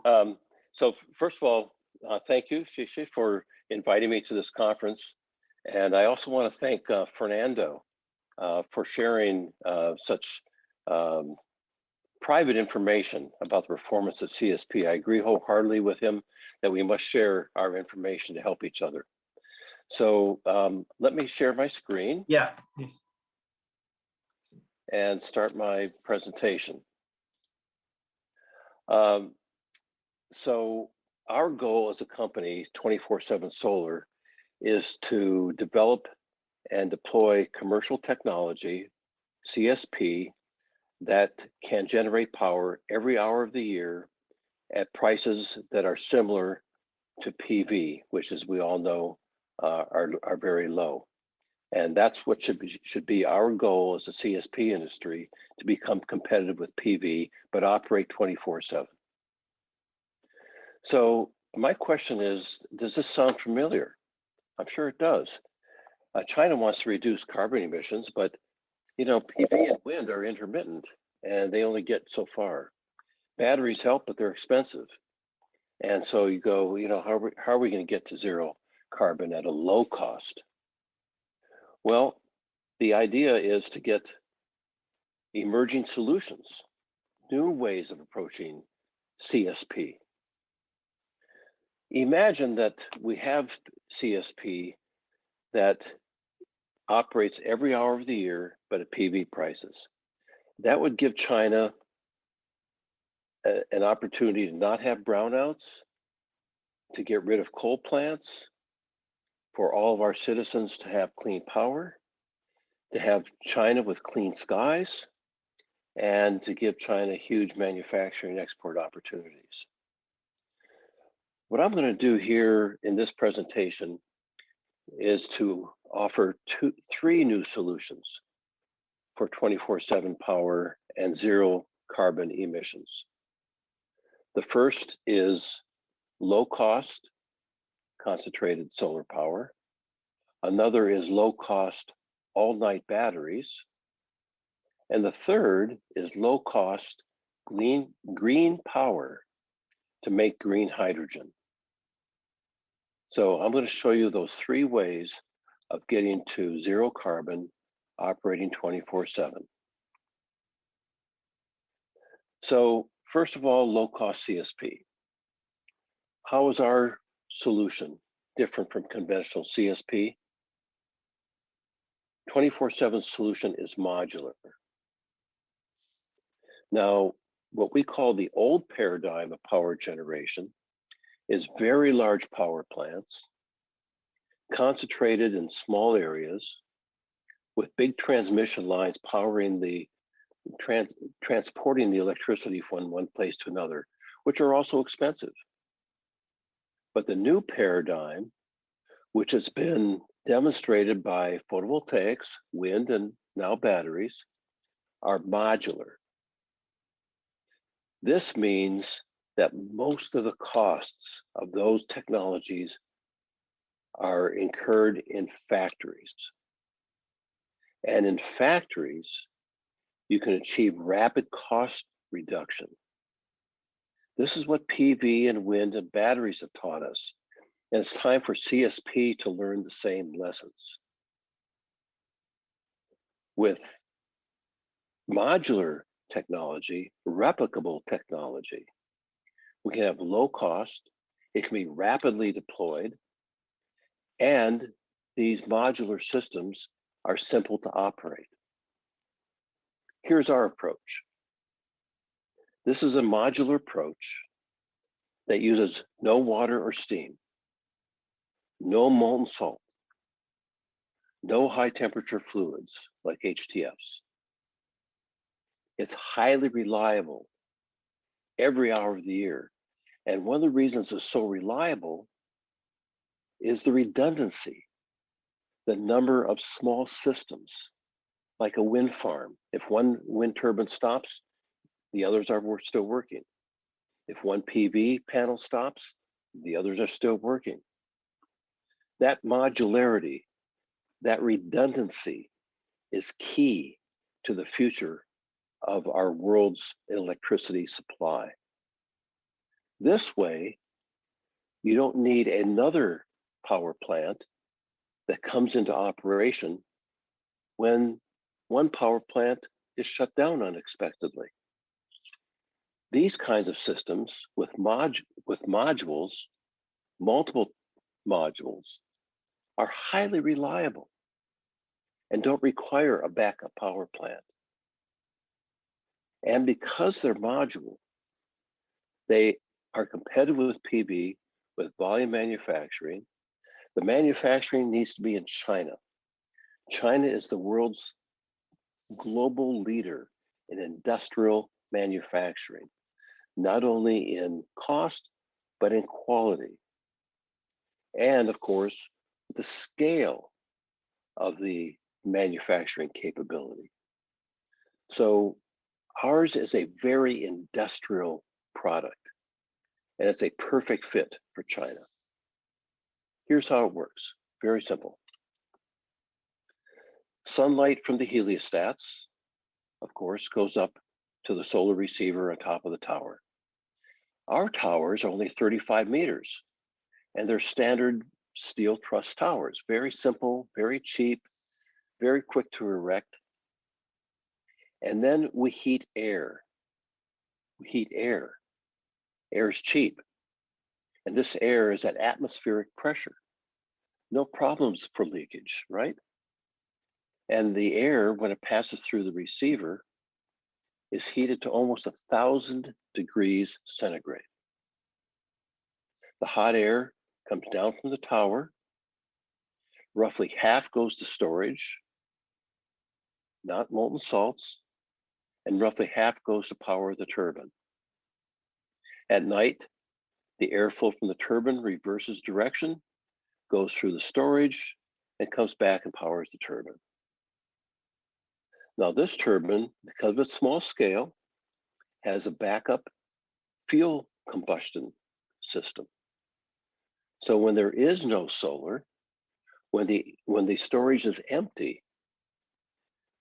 So first of all, thank you, Shishi, for inviting me to this conference. And I also want to thank Fernando for sharing such private information about the performance of CSP. I agree wholeheartedly with him that we must share our information to help each other. So let me share my screen. Yeah, please. And start my presentation. So our goal as a company, 247Solar, is to develop and deploy commercial technology, CSP, that can generate power every hour of the year at prices that are similar to PV, which, as we all know, are very low. And that's what should be our goal as a CSP industry, to become competitive with PV, but operate 24/7. So my question is, does this sound familiar? I'm sure it does. China wants to reduce carbon emissions, but PV and wind are intermittent and they only get so far. Batteries help, but they're expensive. And so you go, how are we going to get to zero carbon at a low cost? Well, the idea is to get emerging solutions, new ways of approaching CSP. Imagine that we have CSP that operates every hour of the year, but at PV prices. That would give China an opportunity to not have brownouts, to get rid of coal plants, for all of our citizens to have clean power, to have China with clean skies, and to give China huge manufacturing export opportunities. What I'm going to do here in this presentation is to offer three new solutions for 24/7 power and zero carbon emissions. The first is low cost concentrated solar power. Another is low cost all night batteries. And the third is low cost green power to make green hydrogen. So I'm going to show you those three ways of getting to zero carbon operating 24/7. So first of all, low cost CSP. How is our solution different from conventional CSP? 24/7 solution is modular. Now, what we call the old paradigm of power generation is very large power plants concentrated in small areas with big transmission lines powering the transporting the electricity from one place to another, which are also expensive. But the new paradigm, which has been demonstrated by photovoltaics, wind, and now batteries, are modular. This means that most of the costs of those technologies are incurred in factories. And in factories, you can achieve rapid cost reduction. This is what PV and wind and batteries have taught us. And it's time for CSP to learn the same lessons. With modular technology, replicable technology, we can have low cost, it can be rapidly deployed, and these modular systems are simple to operate. Here's our approach. This is a modular approach that uses no water or steam, no molten salt, no high temperature fluids like HTFs. It's highly reliable every hour of the year. And one of the reasons it's so reliable is the redundancy, the number of small systems, like a wind farm. If one wind turbine stops, the others are still working. If one PV panel stops, the others are still working. That modularity, that redundancy is key to the future of our world's electricity supply. This way, you don't need another power plant that comes into operation when one power plant is shut down unexpectedly. These kinds of systems with modules, multiple modules, are highly reliable and don't require a backup power plant. And because they're modular, they are competitive with PV, with volume manufacturing. The manufacturing needs to be in China. China is the world's global leader in industrial manufacturing, not only in cost, but in quality. And of course, the scale of the manufacturing capability. So ours is a very industrial product, and it's a perfect fit for China. Here's how it works, very simple. Sunlight from the heliostats, of course, goes up to the solar receiver on top of the tower. Our towers are only 35 meters, and they're standard steel truss towers, very simple, very cheap, very quick to erect. And then we heat air. We heat air. Air is cheap. And this air is at atmospheric pressure. No problems for leakage, right? And the air, when it passes through the receiver, is heated to almost 1,000 degrees centigrade. The hot air comes down from the tower. Roughly half goes to storage, not molten salts, and roughly half goes to power the turbine. At night, the airflow from the turbine reverses direction, goes through the storage, and comes back and powers the turbine. Now this turbine, because of its small scale, has a backup fuel combustion system. So when there is no solar, when the storage is empty,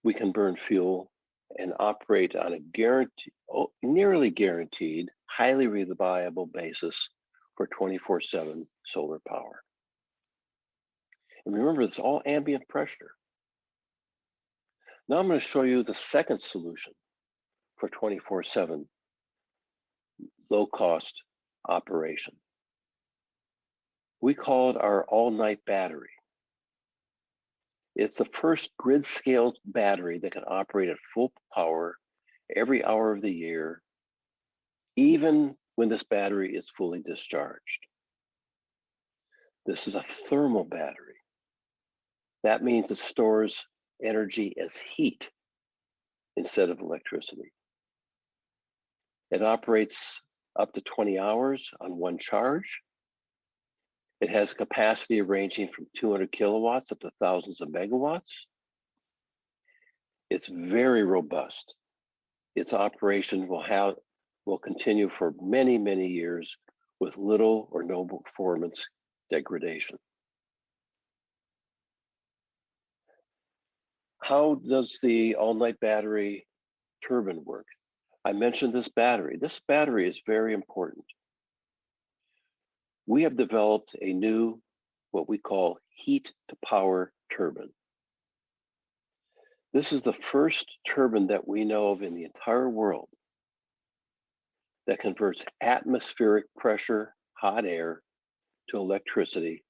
we can burn fuel and operate on a nearly guaranteed, highly reliable basis for 24/7 solar power. And remember, it's all ambient pressure. Now I'm going to show you the second solution for 24/7 low-cost operation. We call it our all-night battery. It's the first grid-scaled battery that can operate at full power every hour of the year, even when this battery is fully discharged. This is a thermal battery. That means it stores energy as heat instead of electricity. It operates up to 20 hours on one charge. It has a capacity ranging from 200 kilowatts up to thousands of megawatts. It's very robust. Its operation will continue for many, many years with little or no performance degradation. How does the all-night battery turbine work? I mentioned this battery. This battery is very important. We have developed a new, what we call heat to power turbine. This is the first turbine that we know of in the entire world that converts atmospheric pressure, hot air, to electricity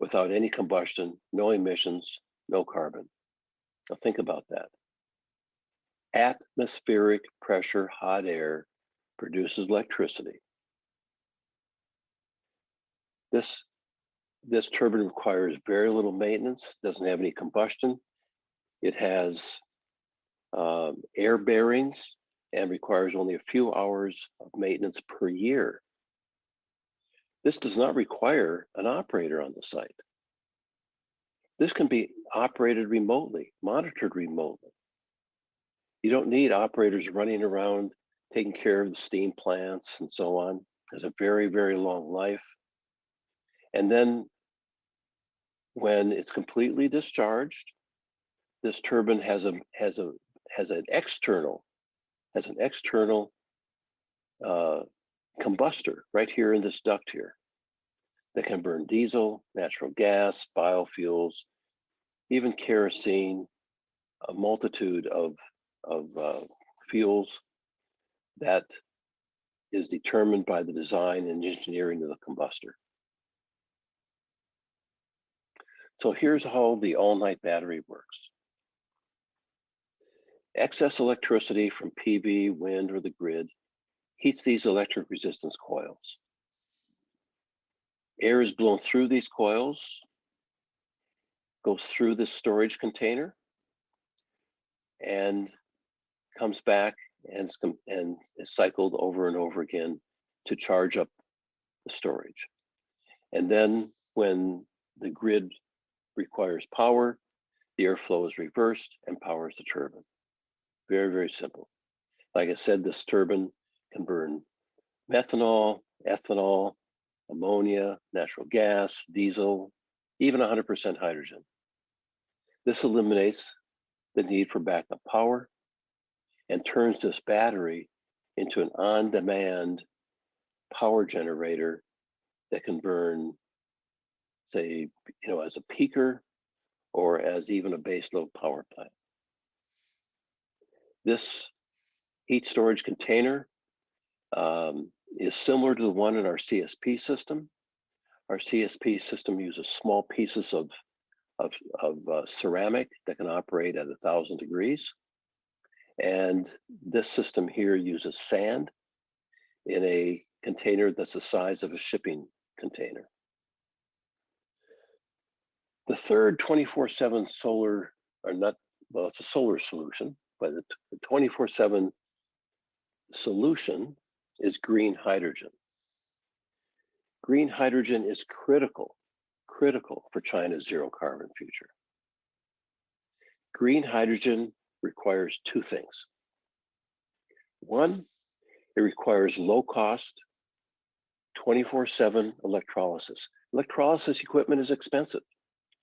without any combustion, no emissions, no carbon. Now think about that. Atmospheric pressure, hot air produces electricity. This turbine requires very little maintenance, doesn't have any combustion. It has air bearings and requires only a few hours of maintenance per year. This does not require an operator on the site. This can be operated remotely, monitored remotely. You don't need operators running around taking care of the steam plants and so on. It has a very, very long life. And then when it's completely discharged, this turbine has an external combustor right here in this duct here that can burn diesel, natural gas, biofuels, even kerosene, a multitude of fuels that is determined by the design and engineering of the combustor. So here's how the all-night battery works. Excess electricity from PV, wind, or the grid heats these electric resistance coils. Air is blown through these coils, goes through this storage container, and comes back and is cycled over and over again to charge up the storage. And then when the grid requires power, the airflow is reversed and powers the turbine. Very, very simple. Like I said, this turbine can burn methanol, ethanol, ammonia, natural gas, diesel, even 100% hydrogen. This eliminates the need for backup power and turns this battery into an on-demand power generator that can burn, say, as a peaker or as even a baseload power plant. This heat storage container is similar to the one in our CSP system. Our CSP system uses small pieces of ceramic that can operate at 1,000 degrees. And this system here uses sand in a container that's the size of a shipping container. The third 24/7 solar, it's a solar solution, but the 24/7 solution is green hydrogen. Green hydrogen is critical for China's zero carbon future. Green hydrogen requires two things. One, it requires low cost 24/7 electrolysis. Electrolysis equipment is expensive,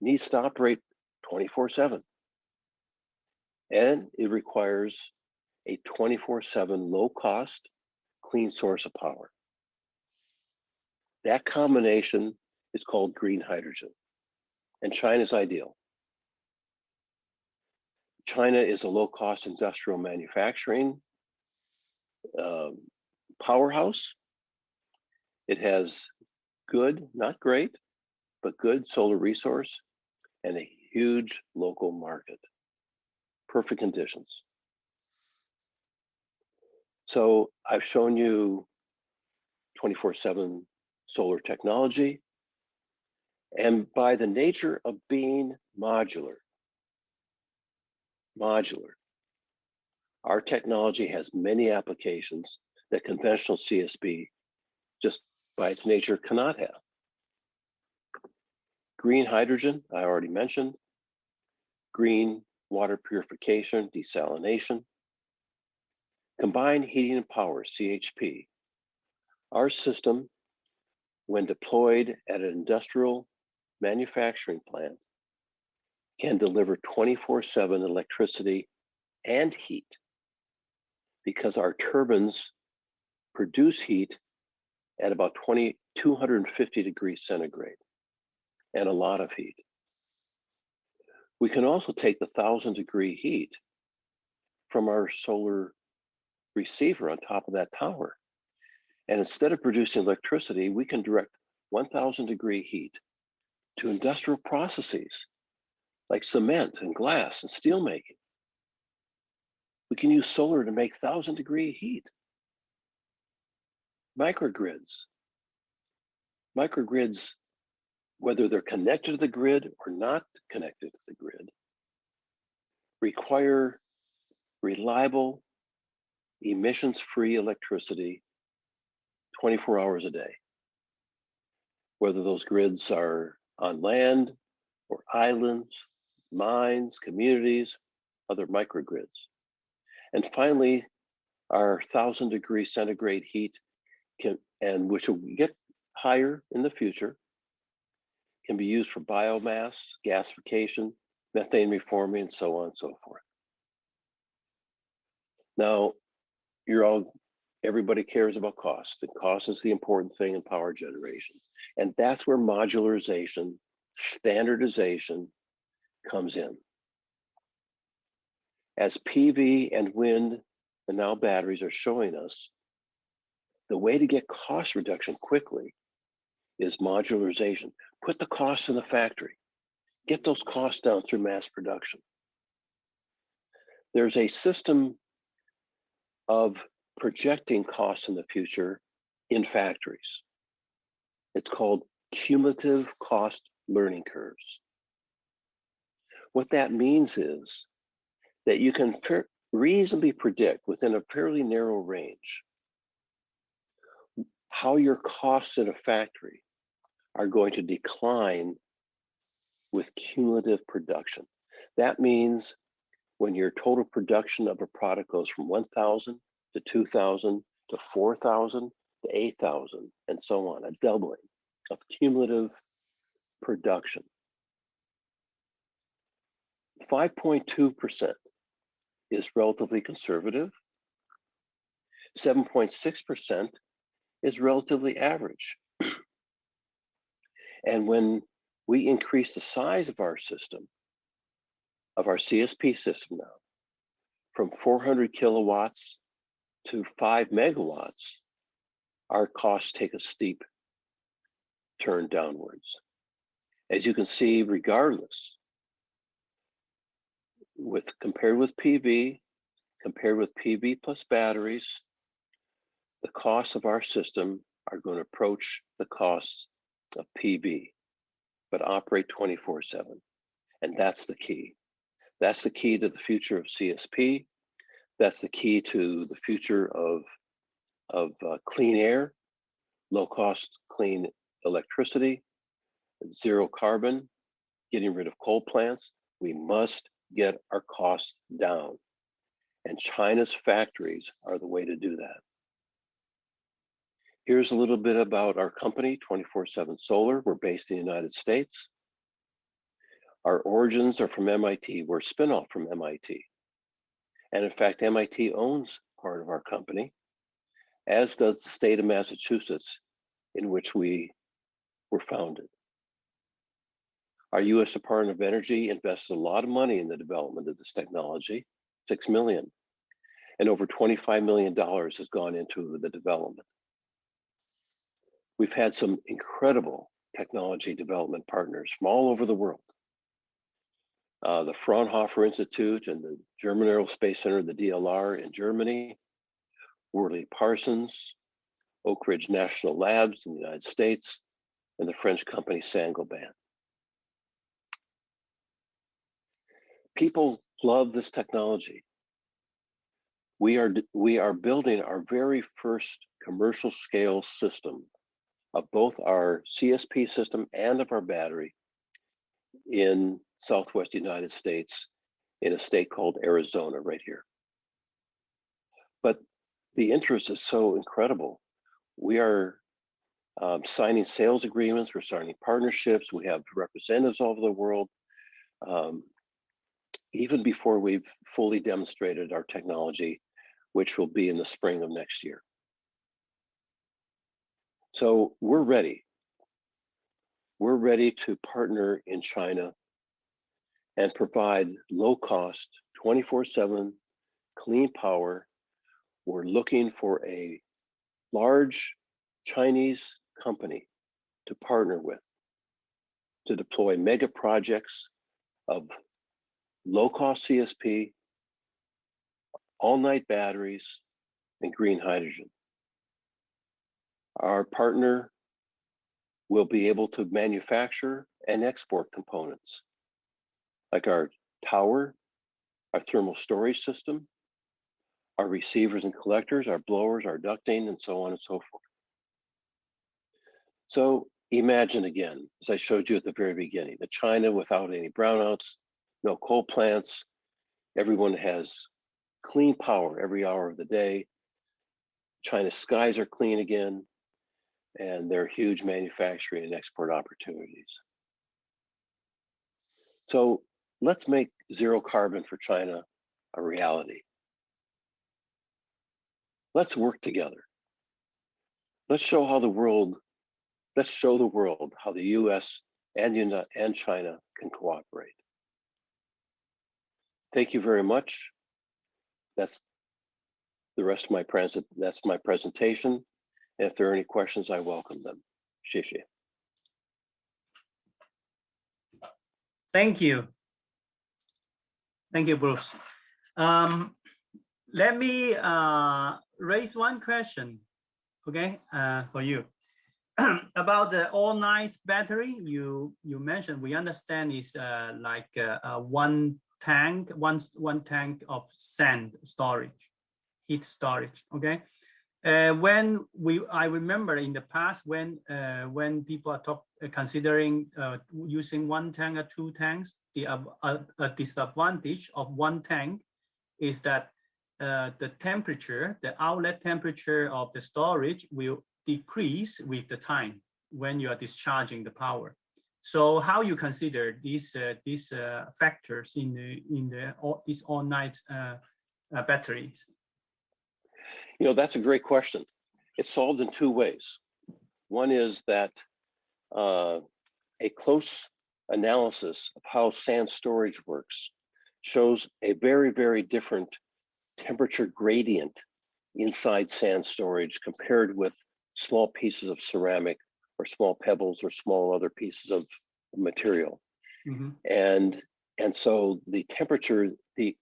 needs to operate 24/7. And it requires a 24/7 low cost, clean source of power. That combination is called green hydrogen, and China's ideal. China is a low-cost industrial manufacturing powerhouse. It has good, not great, but good solar resource and a huge local market. Perfect conditions. So I've shown you 24/7 solar technology, and by the nature of being modular, our technology has many applications that conventional CSP, just by its nature, cannot have. Green hydrogen, I already mentioned. Green water purification, desalination. Combined heating and power, CHP. Our system, when deployed at an industrial manufacturing plant, can deliver 24/7 electricity and heat because our turbines produce heat at about 250 degrees centigrade and a lot of heat. We can also take the 1,000-degree heat from our solar receiver on top of that tower. And instead of producing electricity, we can direct 1,000-degree heat to industrial processes like cement and glass and steel making. We can use solar to make 1,000-degree heat. Microgrids, whether they're connected to the grid or not connected to the grid, require reliable, emissions-free electricity 24 hours a day, whether those grids are on land or islands, mines, communities, other microgrids. And finally, our 1,000-degree centigrade heat which will get higher in the future, can be used for biomass, gasification, methane reforming, and so on and so forth. Now, you're all Everybody cares about cost, and cost is the important thing in power generation. And that's where modularization, standardization comes in. As PV and wind and now batteries are showing us, the way to get cost reduction quickly is modularization. Put the costs in the factory. Get those costs down through mass production. There's a system of projecting costs in the future in factories. It's called cumulative cost learning curves. What that means is that you can reasonably predict within a fairly narrow range how your costs in a factory are going to decline with cumulative production. That means when your total production of a product goes from 1,000 to 2,000 to 4,000 to 8,000 and so on, a doubling of cumulative production. 5.2% is relatively conservative. 7.6% is relatively average. And when we increase the size of our system, of our CSP system now, from 400 kilowatts to 5 megawatts, our costs take a steep turn downwards. As you can see, regardless, compared with PV plus batteries, the costs of our system are going to approach the costs of PV, but operate 24/7. And that's the key. That's the key to the future of CSP. That's the key to the future of clean air, low cost clean electricity, zero carbon, getting rid of coal plants. We must get our costs down. And China's factories are the way to do that. Here's a little bit about our company, 247Solar. We're based in the United States. Our origins are from MIT. We're a spinoff from MIT. And in fact, MIT owns part of our company, as does the state of Massachusetts, in which we were founded. Our US Department of Energy invested a lot of money in the development of this technology, $6 million, and over $25 million has gone into the development. We've had some incredible technology development partners from all over the world. The Fraunhofer Institute and the German Aerospace Center, the DLR in Germany, Worley Parsons, Oak Ridge National Labs in the United States, and the French company Saint-Gobain. People love this technology. We are building our very first commercial scale system of both our CSP system and of our battery in Southwest United States, in a state called Arizona, right here. But the interest is so incredible. We are signing sales agreements, we're signing partnerships, we have representatives all over the world, even before we've fully demonstrated our technology, which will be in the spring of next year. So we're ready. We're ready to partner in China and provide low cost, 24/7 clean power. We're looking for a large Chinese company to partner with, to deploy mega projects of low cost CSP, all night batteries, and green hydrogen. Our partner will be able to manufacture and export components like our tower, our thermal storage system, our receivers and collectors, our blowers, our ducting, and so on and so forth. So imagine again, as I showed you at the very beginning, that China without any brownouts, no coal plants, everyone has clean power every hour of the day. China's skies are clean again, and there are huge manufacturing and export opportunities. So let's make zero carbon for China a reality. Let's work together. Let's show the world how the US and China can cooperate. Thank you very much. That's the rest of my presentation. And if there are any questions, I welcome them. 谢谢. Thank you. Thank you, Bruce. Let me raise one question, okay, for you. About the all-night battery, you mentioned, we understand is like one tank of sand storage, heat storage, okay? I remember in the past when people are considering using one tank or two tanks, the disadvantage of one tank is that the temperature, the outlet temperature of the storage will decrease with the time when you are discharging the power. So how you consider these factors in these all-night batteries? You know, that's a great question. It's solved in two ways. One is that a close analysis of how sand storage works shows a very, very different temperature gradient inside sand storage compared with small pieces of ceramic or small pebbles or small other pieces of material. Mm-hmm. And so the temperature, the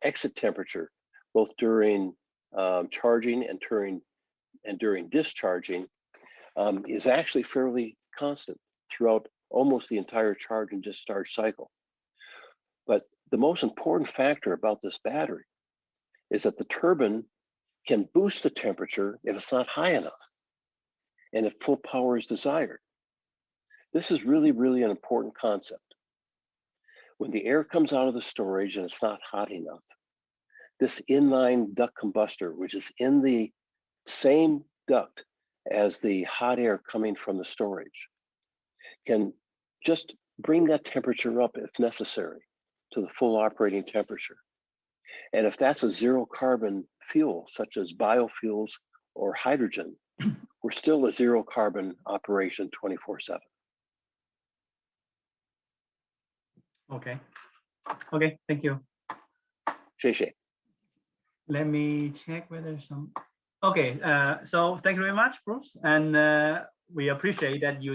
exit temperature, both during charging and during discharging, is actually fairly constant throughout almost the entire charge and discharge cycle. But the most important factor about this battery is that the turbine can boost the temperature if it's not high enough and if full power is desired. This is really, really an important concept. When the air comes out of the storage and it's not hot enough, this inline duct combustor, which is in the same duct as the hot air coming from the storage, can just bring that temperature up if necessary to the full operating temperature. And if that's a zero carbon fuel, such as biofuels or hydrogen, we're still a zero carbon operation 24/7. Okay. Okay, thank you. 谢谢. Let me check whether some. Okay, so thank you very much, Bruce, and we appreciate that you